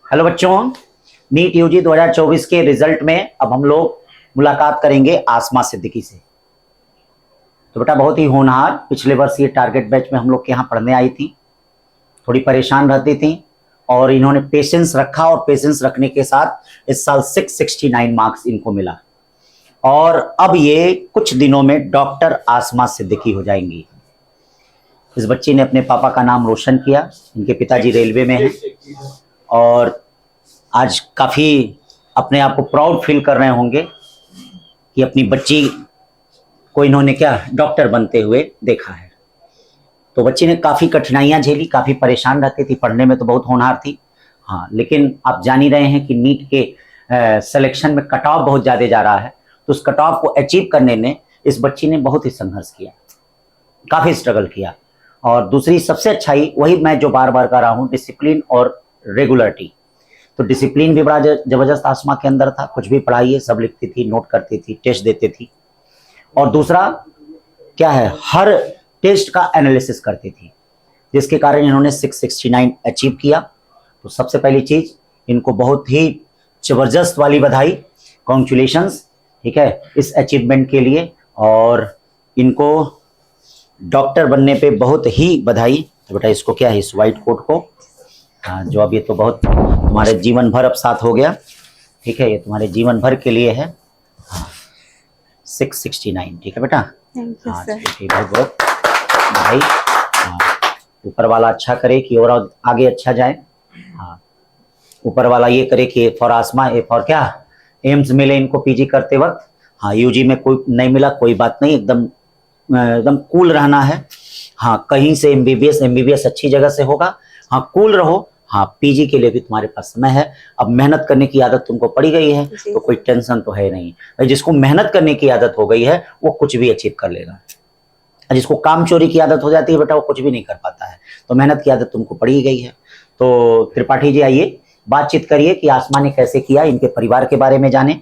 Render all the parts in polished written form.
Hello बच्चों, NEET UG 2024 के result में अब हम लोग मुलाकात करेंगे आसमा सिद्दीकी से। तो बेटा बहुत ही होनहार, पिछले वर्ष ये टारगेट बैच में हम लोग के यहाँ पढ़ने आई थी, थोड़ी परेशान रहती थी और इन्होंने पेशेंस रखा और पेशेंस रखने के साथ इस साल 669 मार्क्स इनको मिला और अब ये कुछ दिनों में डॉक्टर आसमा सिद्दीकी हो जाएंगी। इस बच्ची ने अपने पापा का नाम रोशन किया, इनके पिताजी रेलवे में हैं और आज काफ़ी अपने आप को प्राउड फील कर रहे होंगे कि अपनी बच्ची को इन्होंने क्या डॉक्टर बनते हुए देखा है। तो बच्ची ने काफ़ी कठिनाइयां झेली, काफ़ी परेशान रहती थी, पढ़ने में तो बहुत होनहार थी। हाँ, लेकिन आप जान ही रहे हैं कि नीट के सिलेक्शन में कट ऑफ बहुत ज़्यादा जा रहा है, तो उस कट ऑफ को अचीव करने में इस बच्ची ने बहुत ही संघर्ष किया, काफ़ी स्ट्रगल किया। और दूसरी सबसे अच्छाई वही मैं जो बार बार कर रहा हूँ, डिसिप्लिन और रेगुलरिटी। तो डिसिप्लिन भी बड़ा जबरदस्त आसमा के अंदर था, कुछ भी पढ़ाइए सब लिखती थी, नोट करती थी, टेस्ट देती थी। और दूसरा क्या है, हर टेस्ट का एनालिसिस करती थी, जिसके कारण इन्होंने 669 अचीव किया। तो सबसे पहली चीज, इनको बहुत ही जबरदस्त वाली बधाई, कॉन्ग्रेचुलेशंस, ठीक है, इस अचीवमेंट के लिए। और इनको डॉक्टर बनने पे बहुत ही बधाई। तो बेटा इसको क्या है, इस व्हाइट कोट को, जो अब ये तो बहुत तुम्हारे जीवन भर अब साथ हो गया, ठीक है, ये तुम्हारे जीवन भर के लिए है। 669, ठीक है बेटा। Thank you sir. बहुत बहुत भाई, ऊपर वाला अच्छा करे कि और आगे अच्छा जाए। हाँ, ऊपर वाला ये करे कि फॉर आसमा, ए फॉर क्या, एम्स मिले इनको पीजी करते वक्त। हाँ, यूजी में कोई नहीं मिला, कोई बात नहीं, एकदम कूल रहना है। हाँ, कहीं से एमबीबीएस अच्छी जगह से होगा। हाँ, कूल रहो। हाँ, पीजी के लिए भी तुम्हारे पास समय है। अब मेहनत करने की आदत तुमको पड़ी गई है तो कोई टेंशन तो है नहीं। जिसको मेहनत करने की आदत हो गई है वो कुछ भी अचीव कर लेगा। जिसको काम चोरी की आदत हो जाती है बेटा, वो कुछ भी नहीं कर पाता है। तो मेहनत की आदत तुमको पड़ी गई है। तो त्रिपाठी जी आइए, बातचीत करिए कि आसमा ने कैसे किया, इनके परिवार के बारे में जाने,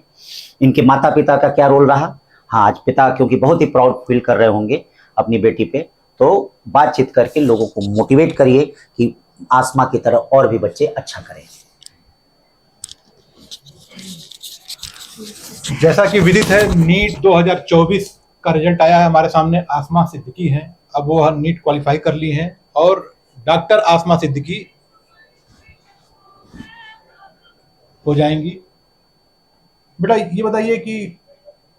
इनके माता पिता का क्या रोल रहा। हाँ, आज पिता क्योंकि बहुत ही प्राउड फील कर रहे होंगे अपनी बेटी पे, तो बातचीत करके लोगों को मोटिवेट करिए कि आसमा की तरह और भी बच्चे अच्छा करें। जैसा कि विदित है, नीट 2024 का रिजल्ट आया है हमारे सामने। आसमा सिद्दीकी हैं, अब वो नीट क्वालिफाई कर ली हैं और डॉक्टर आसमा सिद्दीकी हो जाएंगी। बेटा ये बताइए कि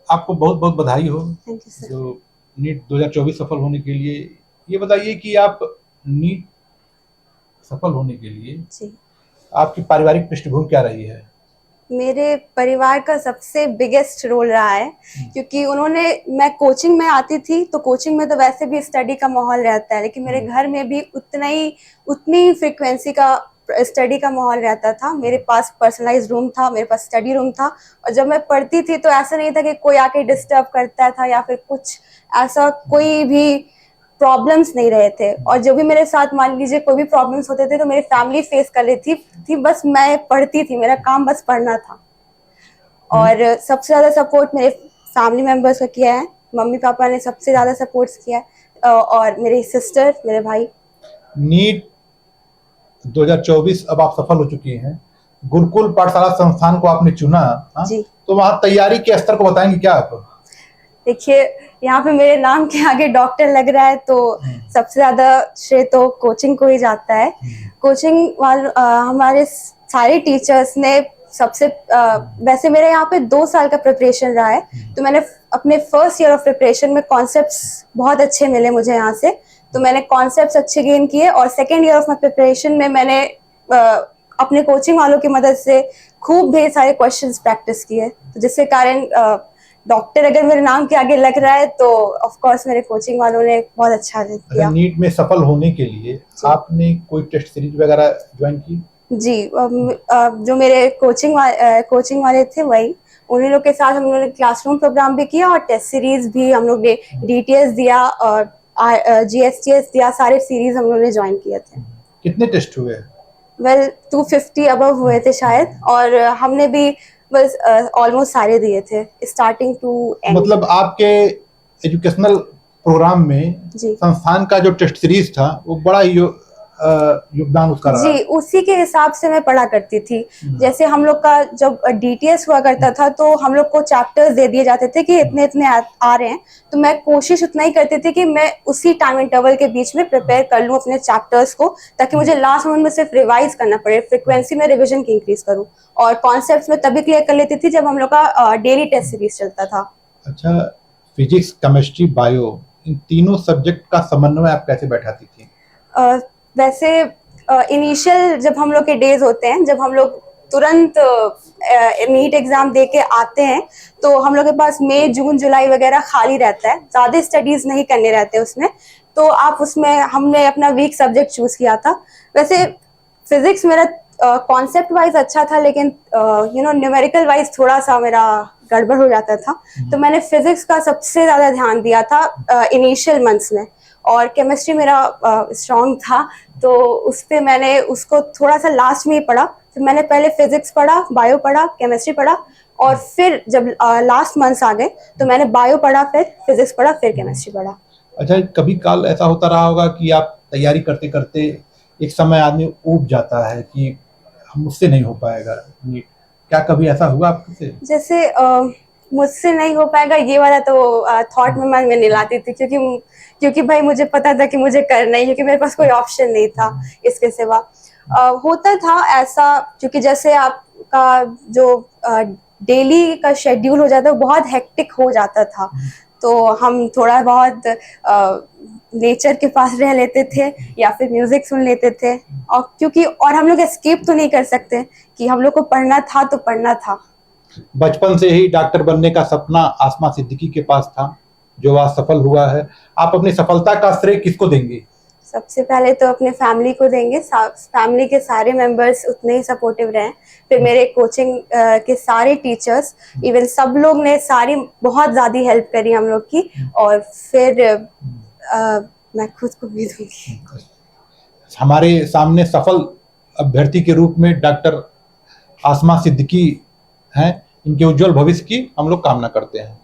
आपको बहुत बहुत बधाई हो जो नीट 2024 सफल होने के लिए। ये बताइए कि आप नीट सफल होने के लिए आपकी पारिवारिक पृष्ठभूमि क्या रही है? मेरे परिवार का सबसे बिगेस्ट रोल रहा है, क्योंकि मैं कोचिंग में आती थी तो कोचिंग में तो वैसे भी स्टडी का माहौल रहता है, लेकिन मेरे घर में भी उतनी फ्रीक्वेंसी का स्टडी का माहौल रहता था। मेरे पास पर्सनलाइज रूम था, मेरे पास स्टडी रूम था, और जब मैं पढ़ती थी तो ऐसा नहीं था कि कोई आके डिस्टर्ब करता था या फिर कुछ ऐसा, कोई भी प्रॉब्लम्स नहीं रहे थे। और जो भी मेरे साथ मान लीजिए कोई भी प्रॉब्लम्स होते थे तो मेरी फैमिली फेस कर लेती थी, बस मैं पढ़ती थी, मेरा काम बस पढ़ना था। और सबसे ज्यादा सपोर्ट मेरे फैमिली मेंबर्स का किया है, मम्मी पापा ने सबसे ज्यादा सपोर्ट किया है, और मेरी सिस्टर, मेरे भाई। नीट 2024 अब आप सफल हो चुकी हैं, गुरुकुल पाठशाला संस्थान को आपने चुना। जी। तो वहाँ तैयारी के स्तर को बताएंगे क्या आप? देखिए, यहाँ पे मेरे नाम के आगे डॉक्टर लग रहा है तो सबसे ज्यादा श्रेय तो कोचिंग को ही जाता है। कोचिंग वाले हमारे सारे टीचर्स ने वैसे मेरे यहाँ पे 2 साल का प्रिपरेशन रहा है, तो मैंने अपने फर्स्ट ईयर ऑफ प्रिपरेशन में कॉन्सेप्ट्स बहुत अच्छे मिले मुझे यहाँ से, तो मैंने कॉन्सेप्ट्स अच्छे गेन किए। और second year of my preparation में मैंने अपने कोचिंग वालों की मदद से खूब ढेर सारे क्वेश्चंस प्रैक्टिस किए, तो जिसके कारण डॉक्टर अगर मेरे नाम के आगे लग रहा है तो ऑफ कोर्स मेरे कोचिंग वालों ने बहुत अच्छा किया। नीट में सफल होने के लिए आपने कोई टेस्ट सीरीज वगैरह ज्वाइन की? जी, जो मेरे कोचिंग वाले थे वही, उन्हीं लोग के साथ हम लोगों ने क्लासरूम प्रोग्राम भी किया और टेस्ट सीरीज भी हम लोग ने डीटीएस दिया और जीएसटीएस दिया, सारे सीरीज हम लोगों ने ज्वाइन किए थे। कितने टेस्ट हुए? वेल 250 अबव हुए थे शायद, और हमने भी बस ऑलमोस्ट सारे दिए थे स्टार्टिंग टू एंड। मतलब आपके एजुकेशनल प्रोग्राम में संस्थान का जो टेस्ट सीरीज था वो बड़ा ही योगदान उसका रहा? जी, उसी के हिसाब से मैं पढ़ा करती थी। जैसे हम लोग का जब डीटीएस हुआ करता था तो हम लोग को चैप्टर्स दे दिए जाते थे कि इतने इतने आ रहे हैं, तो मैं कोशिश उतना ही करती थी कि मैं उसी टाइम इंटरवल के बीच में प्रिपेयर कर लूँ अपने चैप्टर्स को, ताकि मुझे लास्ट मोमेंट में सिर्फ रिवाइज करना पड़े, फ्रिक्वेंसी में रिविजन की इंक्रीज करूँ। और कॉन्सेप्ट्स में तभी क्लियर कर लेती थी जब हम लोग का डेली टेस्ट सीरीज चलता था। अच्छा, फिजिक्स, केमिस्ट्री, बायो, इन तीनों सब्जेक्ट का समन्वय आप कैसे बैठाती थी? वैसे इनिशियल जब हम लोग के डेज होते हैं, जब हम लोग तुरंत नीट एग्जाम दे के आते हैं, तो हम लोग के पास मई, जून, जुलाई वगैरह खाली रहता है, ज़्यादा स्टडीज नहीं करने रहते उसमें, तो आप उसमें हमने अपना वीक सब्जेक्ट चूज किया था। वैसे फिजिक्स मेरा कॉन्सेप्ट वाइज अच्छा था, लेकिन न्यूमेरिकल वाइज थोड़ा सा मेरा गड़बड़ हो जाता था, तो मैंने फिजिक्स का सबसे ज़्यादा ध्यान दिया था इनिशियल मंथ्स में। और केमिस्ट्री मेरा स्ट्रॉन्ग था, तो उस पर मैंने उसको थोड़ा सा लास्ट में ही पढ़ा। फिर मैंने पहले फिजिक्स पढ़ा, बायो पढ़ा, केमिस्ट्री पढ़ा, और फिर जब लास्ट मंथ्स आ गए तो मैंने बायो पढ़ा, फिर फिजिक्स पढ़ा, फिर केमिस्ट्री पढ़ा। अच्छा, कभी काल ऐसा होता रहा होगा कि आप तैयारी करते करते एक समय आदमी ऊब जाता है कि मुझसे नहीं हो पाएगा नीट, क्या कभी ऐसा हुआ आपसे? जैसे मुझसे नहीं हो पाएगा ये वाला तो थॉट में मन में नहीं लाती थी, क्योंकि भाई मुझे पता था कि मुझे करना ही, क्योंकि मेरे पास कोई ऑप्शन नहीं था इसके सिवा। होता था ऐसा, क्योंकि जैसे आपका जो डेली का शेड्यूल हो जाता है वो बहुत हेक्टिक हो जाता था, तो हम थोड़ा बहुत नेचर के पास रह लेते थे या फिर म्यूजिक सुन लेते थे, और हम लोग एस्केप तो नहीं कर सकते कि हम लोग को पढ़ना था तो पढ़ना था। बचपन से ही डॉक्टर बनने का सपना आसमा सिद्दीकी के पास था, जो आज सफल हुआ है। आप अपनी सफलता का श्रेय किसको देंगे? सबसे पहले तो अपने फैमिली को देंगे। फैमिली के सारे मेंबर्स उतने ही सपोर्टिव रहे, फिर मेरे कोचिंग के सारे टीचर्स, इवन सब लोग ने सारी बहुत ज़्यादा हेल्प करी हम लोग की, और फिर मैं खुद को भी दूंगी। हमारे सामने सफल अभ्यर्थी के रूप में डॉक्टर आसमा सिद्दीकी हैं, इनके उज्जवल भविष्य की हम लोग कामना करते हैं।